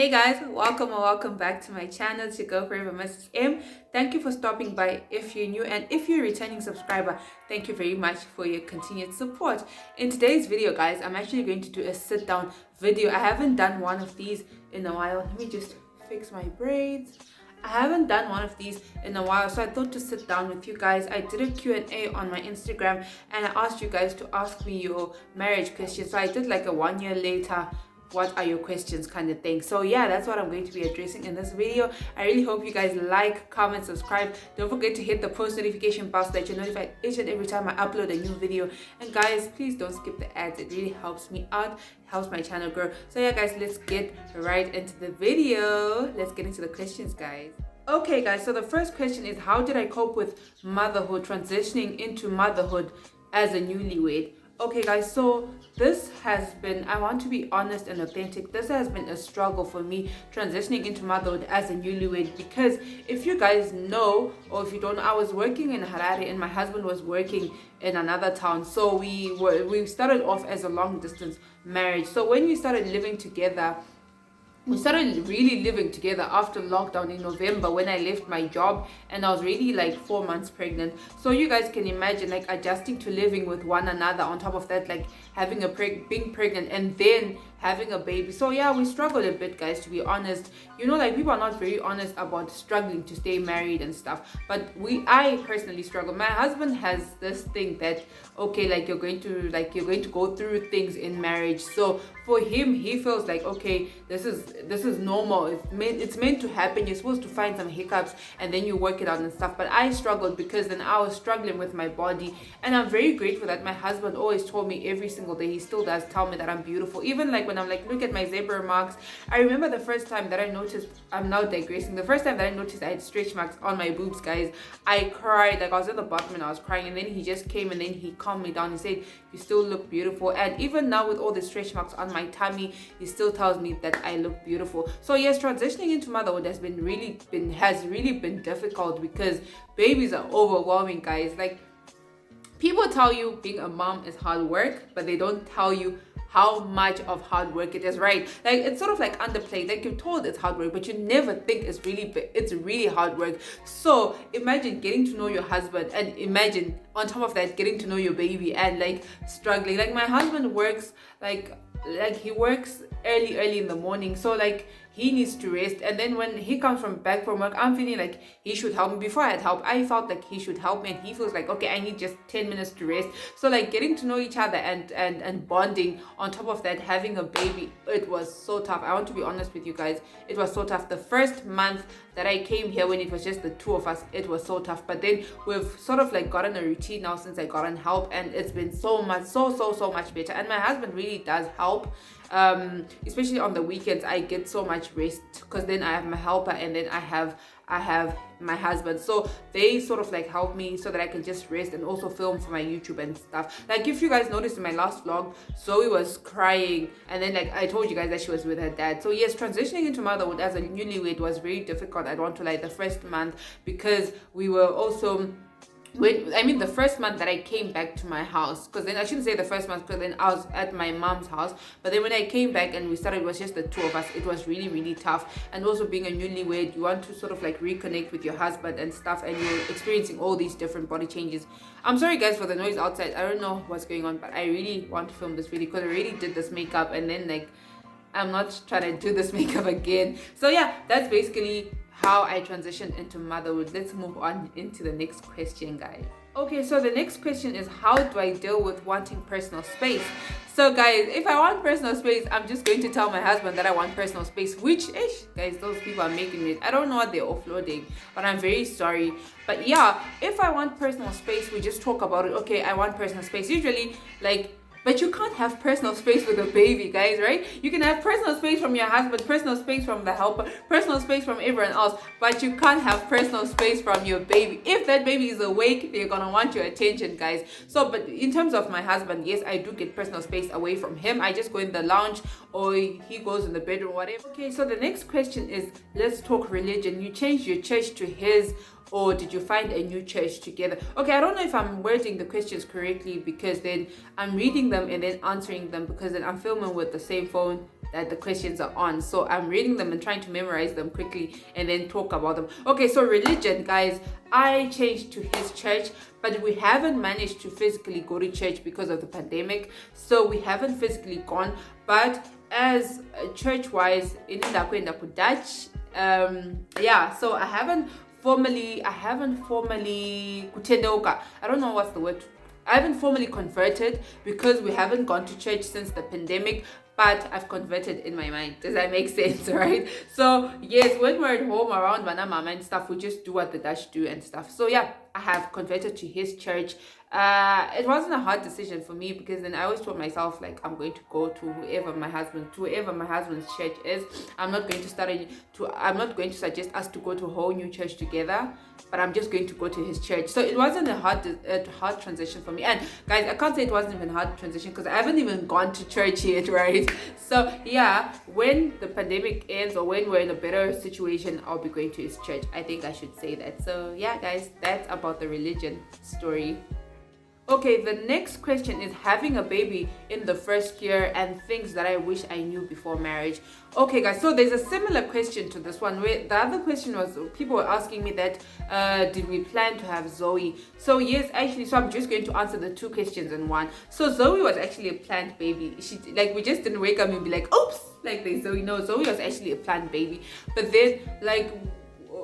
Hey guys, welcome or welcome back to my channel. It's your girl forever Mrs. M. Thank you for stopping by if you're new, and if you're a returning subscriber, thank you very much for your continued support. In today's video guys, I'm actually going to do a sit down video. I haven't done one of these in a while. Let me just fix my braids. I haven't done one of these in a while, so I thought to sit down with you guys. I did a Q&A on my Instagram and I asked you guys to ask me your marriage questions. So I did like a 1 year later, what are your questions kind of thing. So yeah, that's what I'm going to be addressing in this video. I really hope you guys like, comment, subscribe. Don't forget to hit the post notification bell so that you're notified each and every time I upload a new video. And guys, please don't skip the ads. It really helps me out, helps my channel grow. So yeah guys, let's get right into the video. Let's get into the questions guys. Okay guys, so the first question is, how did I cope with motherhood, transitioning into motherhood as a newlywed? Okay guys, so this has been, I want to be honest and authentic, this has been a struggle for me transitioning into motherhood as a newlywed, because if you guys know, or if you don't know, I was working in Harare and my husband was working in another town. So we started off as a long distance marriage. So when we started living together, we started really living together after lockdown in November, when I left my job, and I was really like 4 months pregnant. So you guys can imagine like adjusting to living with one another, on top of that like having being pregnant and then having a baby. So yeah, we struggled a bit guys, to be honest. You know, like people are not very honest about struggling to stay married and stuff, but I personally struggle. My husband has this thing that, okay, like you're going to go through things in marriage. So for him, he feels like, okay, this is normal, it's meant to happen. You're supposed to find some hiccups and then you work it out and stuff. But I struggled because then I was struggling with my body, and I'm very grateful that my husband always told me every single day, he still does tell me that I'm beautiful. Even like when I'm like, look at my zebra marks. I remember the first time that I noticed, I'm now digressing, the first time that I noticed I had stretch marks on my boobs guys, I cried. Like I was at the bottom and I was crying, and then he just came and then he calmed me down. He said, you still look beautiful. And even now with all the stretch marks on my tummy, he still tells me that I look beautiful. So yes, transitioning into motherhood has really been difficult, because babies are overwhelming guys. Like people tell you being a mom is hard work, but they don't tell you how much of hard work it is, right? Like it's sort of like underplayed. Like you're told it's hard work, but you never think it's really hard work. So imagine getting to know your husband, and imagine on top of that getting to know your baby and like struggling. Like my husband works like he works early in the morning, so like he needs to rest, and then when he comes back from work, I'm feeling like he should help me. Before I had help, I felt like he should help me, and he feels like, okay, I need just 10 minutes to rest. So like getting to know each other and bonding, on top of that having a baby, it was so tough. I want to be honest with you guys, it was so tough. The first month that I came here, when it was just the two of us, it was so tough. But then we've sort of like gotten a routine now since I gotten help, and it's been so much better. And my husband really does help, especially on the weekends. I get so much rest because then I have my helper, and then I have my husband, so they sort of like help me so that I can just rest and also film for my YouTube and stuff. Like if you guys noticed in my last vlog, Zoe was crying, and then like I told you guys that she was with her dad. So yes, transitioning into motherhood as a newlywed was very difficult. I don't want to lie, the first month, because we were also, the first month that I came back to my house, because then I shouldn't say the first month, because then I was at my mom's house, but then when I came back and we started, it was just the two of us. It was really tough. And also being a newlywed, you want to sort of like reconnect with your husband and stuff, and you're experiencing all these different body changes. I'm sorry guys for the noise outside. I don't know what's going on, but I really want to film this video because I already did this makeup, and then like I'm not trying to do this makeup again. So yeah, that's basically how I transitioned into motherhood. Let's move on into the next question guys. Okay, so the next question is, how do I deal with wanting personal space? So guys, if I want personal space, I'm just going to tell my husband that I want personal space, which guys, those people are making it. I don't know what they're offloading, but I'm very sorry. But yeah, if I want personal space, we just talk about it. Okay, I want personal space. Usually like, but you can't have personal space with a baby, guys, right? You can have personal space from your husband, personal space from the helper, personal space from everyone else, but you can't have personal space from your baby. If that baby is awake, they're gonna want your attention, guys. So, but in terms of my husband, yes, I do get personal space away from him. I just go in the lounge, or he goes in the bedroom, whatever. Okay, so the next question is, let's talk religion. You changed your church to his, or did you find a new church together? Okay, I don't know if I'm wording the questions correctly, because then I'm reading them and then answering them, because then I'm filming with the same phone that the questions are on. So I'm reading them and trying to memorize them quickly and then talk about them. Okay, so religion, guys, I changed to his church, but we haven't managed to physically go to church because of the pandemic. So we haven't physically gone, but as church-wise, in Dutch, so I haven't formally kutendoka. I don't know what's the word. I haven't formally converted because we haven't gone to church since the pandemic, but I've converted in my mind. Does that make sense, right? So yes, when we're at home around Vana Mama and stuff, we just do what the Dutch do and stuff. So yeah, I have converted to his church. It wasn't a hard decision for me because then I always told myself, like, I'm going to go to whoever my husband's church is. I'm not going to suggest us to go to a whole new church together, but I'm just going to go to his church. So it wasn't a hard transition for me. And guys, I can't say it wasn't even a hard transition because I haven't even gone to church yet, right? So yeah, when the pandemic ends or when we're in a better situation, I'll be going to his church. I think I should say that. So yeah, guys, that's about the religion story. Okay, the next question is having a baby in the first year and things that I wish I knew before marriage. Okay, guys, so there's a similar question to this one. Where the other question was, people were asking me that, did we plan to have Zoe? So yes, actually, so I'm just going to answer the two questions in one. So Zoe was actually a planned baby. We just didn't wake up and be like, oops, like there's Zoe. No, Zoe was actually a planned baby. But then,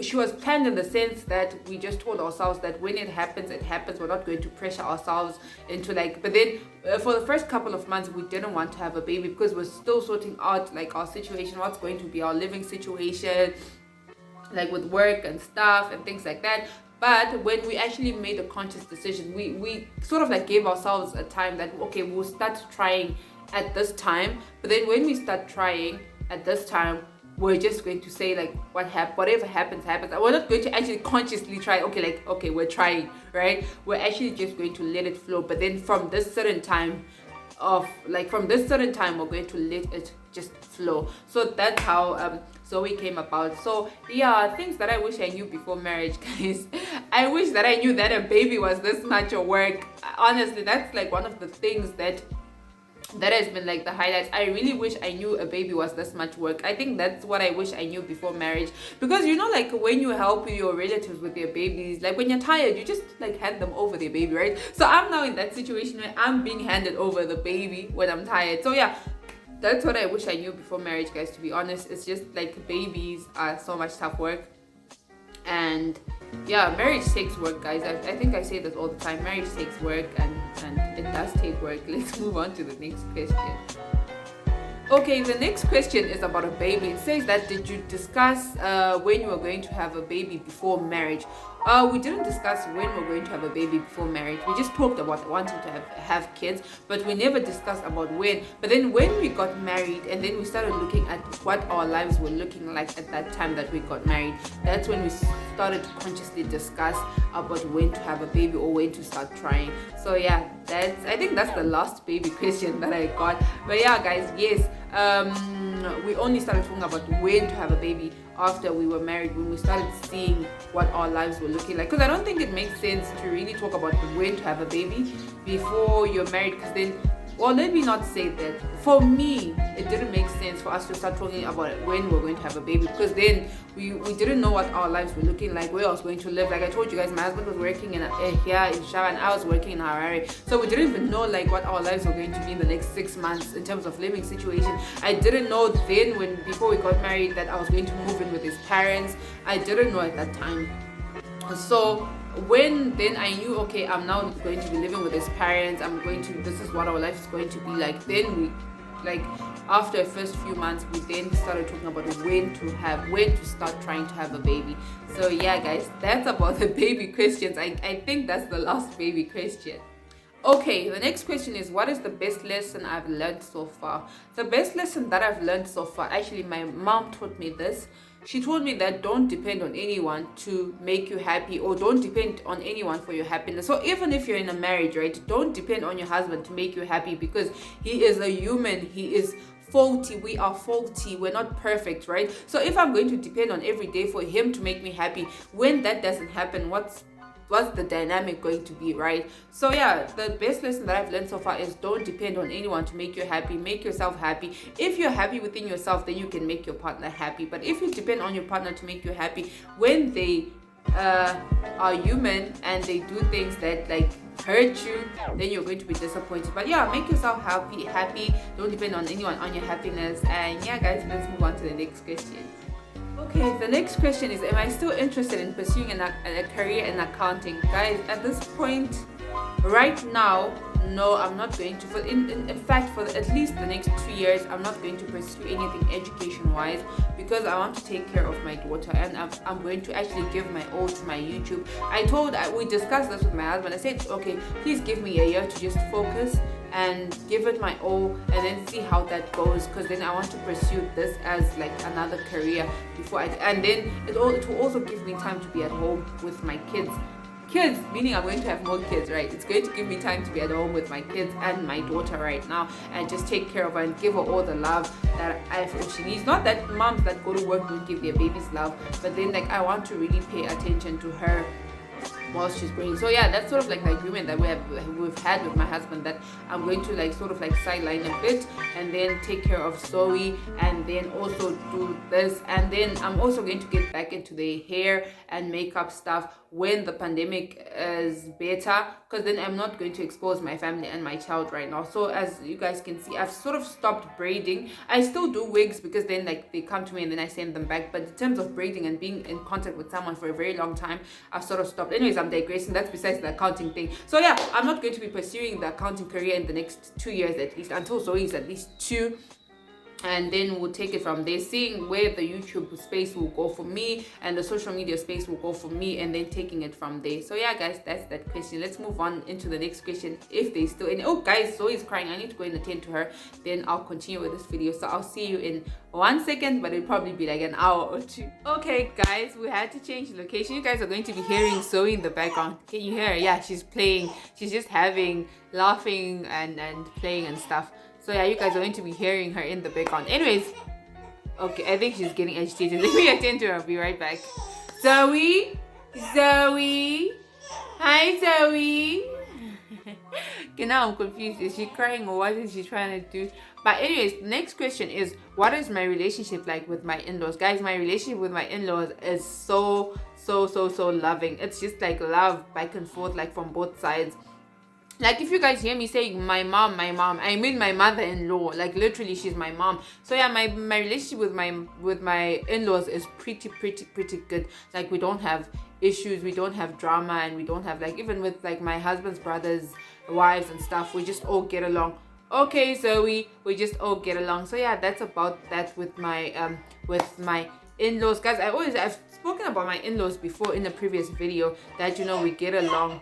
she was planned in the sense that we just told ourselves that when it happens, it happens. We're not going to pressure ourselves into but then for the first couple of months, we didn't want to have a baby because we're still sorting out our situation, what's going to be our living situation, with work and stuff and things like that. But when we actually made a conscious decision, we sort of gave ourselves a time that, okay, we'll start trying at this time. But then when we start trying at this time, we're just going to say whatever happens. We're not going to actually consciously try, okay, we're trying, right? We're actually just going to let it flow. But then from this certain time we're going to let it just flow. So that's how Zoe came about. So yeah, things that I wish I knew before marriage, guys. I wish that I knew that a baby was this much of work. Honestly, that's one of the things that has been the highlights. I really wish I knew a baby was this much work. I think that's what I wish I knew before marriage, because when you help your relatives with their babies, when you're tired, you just hand them over their baby, right? So I'm now in that situation where I'm being handed over the baby when I'm tired. So yeah, that's what I wish I knew before marriage, guys. To be honest, it's just babies are so much tough work. And yeah, marriage takes work, guys. I think I say this all the time. Marriage takes work, and it does take work. Let's move on to the next question. Okay, the next question is about a baby. It says that, did you discuss when you were going to have a baby before marriage? We didn't discuss when we're going to have a baby before marriage. We just talked about wanting to have kids, but we never discussed about when. But then when we got married and then we started looking at what our lives were looking like at that time that we got married, that's when we started to consciously discuss about when to have a baby or when to start trying. So yeah, I think that's the last baby question that I got. But yeah, guys, yes, we only started talking about when to have a baby after we were married, when we started seeing what our lives were looking like. Because I don't think it makes sense to really talk about when to have a baby before you're married, because then, well, let me not say that. For me, it didn't make sense for us to start talking about when we're going to have a baby, because then we didn't know what our lives were looking like, where I was going to live. Like I told you guys, my husband was working here in Shaba and I was working in Harare. So we didn't even know what our lives were going to be in the next 6 months in terms of living situation. I didn't know then, before we got married, that I was going to move in with his parents. I didn't know at that time. So when then I knew, okay, I'm now going to be living with his parents, this is what our life is going to be like, then after the first few months, we then started talking about when to start trying to have a baby. So yeah, guys, that's about the baby questions. I think that's the last baby question. Okay, the next question is, what is the best lesson I've learned so far? The best lesson that I've learned so far, actually my mom taught me this. She told me that don't depend on anyone to make you happy, or don't depend on anyone for your happiness. So even if you're in a marriage, right, don't depend on your husband to make you happy, because he is a human. He is faulty. We are faulty. We're not perfect, right? So if I'm going to depend on every day for him to make me happy, when that doesn't happen, what's what's the dynamic going to be, right? So yeah, the best lesson that I've learned so far is don't depend on anyone to make you happy. Make yourself happy. If you're happy within yourself, then you can make your partner happy. But if you depend on your partner to make you happy, when they are human and they do things that like hurt you, then you're going to be disappointed. But yeah, make yourself happy. Don't depend on anyone on your happiness. And yeah, guys, let's move on to the next question. Okay, the next question is, am I still interested in pursuing a career in accounting? Guys, at this point, right now, no, I'm not going to. In fact, for at least the next 2 years, I'm not going to pursue anything education-wise because I want to take care of my daughter, and I'm going to actually give my all to my YouTube. We discussed this with my husband. I said, okay, please give me a year to just focus and give it my all and then see how that goes, because then I want to pursue this as like another career and then it will also give me time to be at home with my kids, meaning I'm going to have more kids, right? It's going to give me time to be at home with my kids and my daughter right now and just take care of her and give her all the love that I feel she needs. Not that moms that go to work don't give their babies love, but then like I want to really pay attention to her while she's growing. So yeah, that's sort of like the agreement that we've had with my husband, that I'm going to like sort of like sideline a bit and then take care of Zoe and then also do this, and then I'm also going to get back into the hair and makeup stuff when the pandemic is better, because then I'm not going to expose my family and my child right now. So as you guys can see, I've sort of stopped braiding. I still do wigs because then like they come to me and then I send them back, but in terms of braiding and being in contact with someone for a very long time, I've sort of stopped. Anyways, I'm digressing. That's besides the accounting thing. So yeah, I'm not going to be pursuing the accounting career in the next 2 years at least, until Zoe is at least 2, and then we'll take it from there, seeing where the YouTube space will go for me and the social media space will go for me, and then taking it from there. So yeah, guys, that's that question. Let's move on into the next question, if there's still any. Oh guys, Zoe is crying. I need to go and attend to her, then I'll continue with this video. So I'll see you in 1 second, but it'll probably be like an hour or 2. Okay guys, we had to change the location. You guys are going to be hearing Zoe in the background. Can you hear her? Yeah, she's playing. She's just laughing and playing and stuff. So yeah, you guys are going to be hearing her in the background. Anyways, okay, I think she's getting agitated. Let me attend to her. I'll be right back. Zoe? Hi, Zoe. Okay, now I'm confused. Is she crying or what is she trying to do? But anyways, next question is, what is my relationship like with my in-laws? Guys, my relationship with my in-laws is so loving. It's just like love back and forth, like from both sides. Like if you guys hear me saying my mom, I mean my mother-in-law. Like literally, she's my mom. So yeah, my relationship with my in-laws is pretty good. Like we don't have issues, we don't have drama, and we don't have like, even with like my husband's brothers, wives and stuff, we just all get along. Okay, Zoe, we just all get along. So yeah, that's about that with my in-laws, guys. I've spoken about my in-laws before in a previous video, that you know we get along.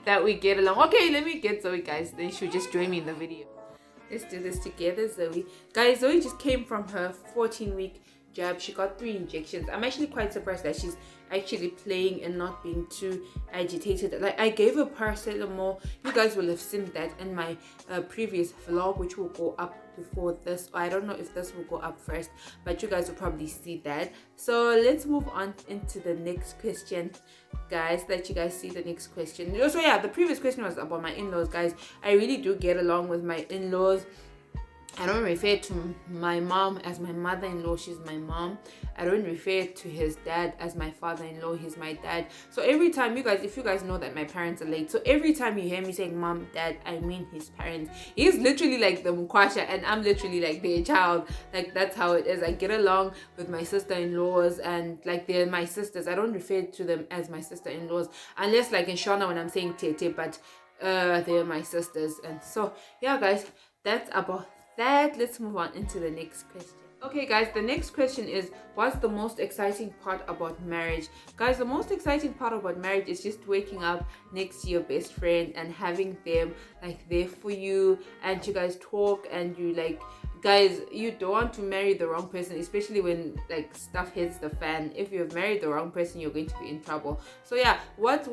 That we get along. Okay, let me get Zoe, guys, then she'll just join me in the video. Let's do this together, Zoe. Guys, Zoe just came from her 14-week jab. She got 3 injections. I'm actually quite surprised that she's actually playing and not being too agitated. Like I gave her paracetamol. You guys will have seen that in my previous vlog, which will go up before this. I don't know if this will go up first, but you guys will probably see that. So let's move on into the next question, guys. Let you guys see the next question. So yeah, the previous question was about my in-laws, guys. I really do get along with my in-laws. I don't refer to my mom as my mother-in-law, she's my mom. I don't refer to his dad as my father-in-law, he's my dad. So every time, you guys, if you guys know that my parents are late, so every time you hear me saying mom, dad, I mean his parents. He's literally like the mukwasha and I'm literally like their child. Like that's how it is. I get along with my sister-in-laws and like they're my sisters. I don't refer to them as my sister-in-laws unless like in Shona when I'm saying tete, but they're my sisters. And so yeah, guys, that's about that. Let's move on into the next question. Okay guys, the next question is, what's the most exciting part about marriage? Guys, the most exciting part about marriage is just waking up next to your best friend and having them like there for you, and you guys talk, and you like, guys, you don't want to marry the wrong person, especially when like stuff hits the fan. If you've married the wrong person, you're going to be in trouble. So yeah, what's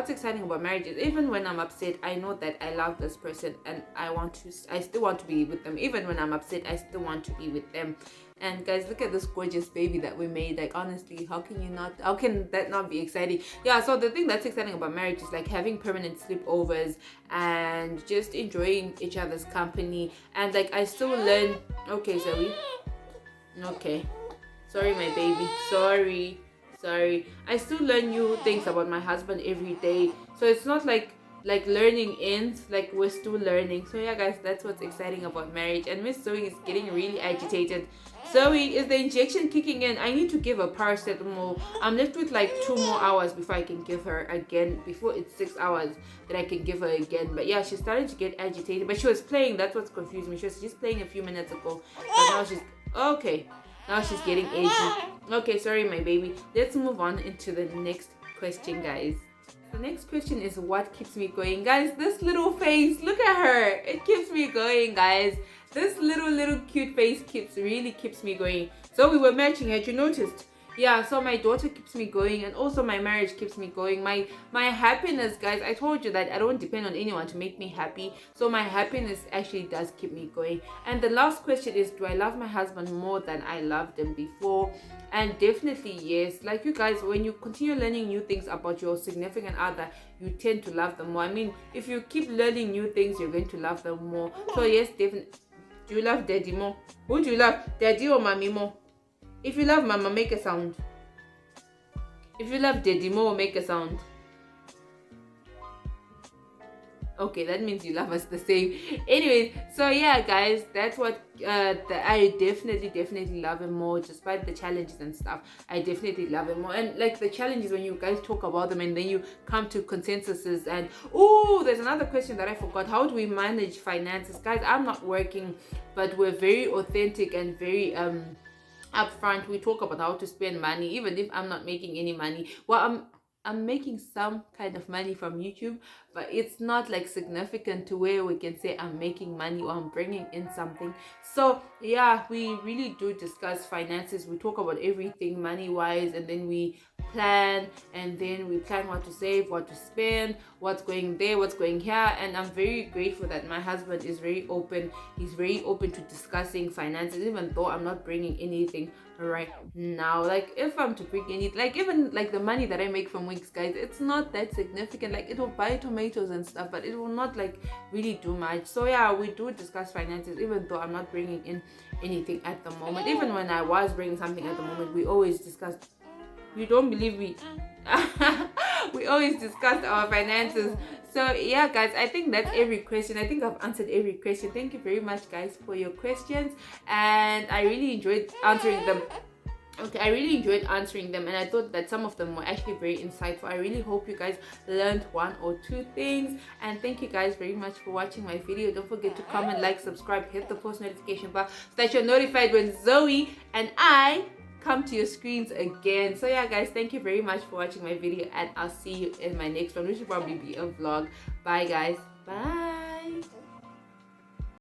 exciting about marriage is, even when I'm upset, I know that I love this person and I still want to be with them. Even when I'm upset, I still want to be with them. And guys, look at this gorgeous baby that we made. Like, honestly, how can that not be exciting? Yeah, so the thing that's exciting about marriage is like having permanent sleepovers and just enjoying each other's company. And like, I still learn. Okay, Zoe. Okay. Sorry, my baby. Sorry. I still learn new things about my husband every day. So it's not like learning ends, like we're still learning. So yeah, guys, that's what's exciting about marriage. And Miss Zoe is getting really agitated. Zoe, is the injection kicking in? I need to give her paracetamol. I'm left with like 2 more hours before I can give her again. Before it's 6 hours that I can give her again. But yeah, she's starting to get agitated. But she was playing. That's what's confused me. She was just playing a few minutes ago. But now she's okay. Now she's getting edgy. Okay, sorry, my baby. Let's move on into the next question, guys. The next question is what keeps me going, guys. This little face, look at her. It keeps me going, guys. This little cute face really keeps me going. So we were matching, had you noticed? Yeah, so my daughter keeps me going, and also my marriage keeps me going. My happiness, guys, I told you that I don't depend on anyone to make me happy. So my happiness actually does keep me going. And the last question is, do I love my husband more than I loved him before? And definitely yes. Like, you guys, when you continue learning new things about your significant other, you tend to love them more. I mean, if you keep learning new things, you're going to love them more. So yes, definitely. Do you love daddy more? Who do you love, daddy or mommy more? If you love mama, make a sound. If you love daddy more, make a sound. Okay, that means you love us the same. Anyway, so yeah, guys, that's what I definitely love him more, despite the challenges and stuff. I definitely love him more. And like the challenges, when you guys talk about them and then you come to consensuses. And oh, there's another question that I forgot. How do we manage finances, guys? I'm not working, but we're very authentic and very upfront. We talk about how to spend money, even if I'm not making any money. Well, I'm making some kind of money from YouTube, but it's not like significant to where we can say I'm making money or I'm bringing in something. So yeah, we really do discuss finances. We talk about everything money wise, and then we plan, and then we plan what to save, what to spend, what's going there, what's going here. And I'm very grateful that my husband is very open. He's very open to discussing finances, even though I'm not bringing anything right now. Like, if I'm to bring any, like, even like the money that I make from wigs, guys, it's not that significant. Like, it will buy tomatoes and stuff, but it will not like really do much. So yeah, we do discuss finances, even though I'm not bringing in anything at the moment. Even when I was bringing something at the moment, we always discuss. You don't believe me? We always discuss our finances. So yeah, guys, I think that's every question. I think I've answered every question. Thank you very much, guys, for your questions, and I really enjoyed answering them. Okay, I really enjoyed answering them, and I thought that some of them were actually very insightful. I really hope you guys learned one or two things, and thank you guys very much for watching my video. Don't forget to comment, like, subscribe, hit the post notification bell so that you're notified when Zoe and I come to your screens again. So yeah, guys, thank you very much for watching my video, and I'll see you in my next one, which will probably be a vlog. Bye, guys. Bye.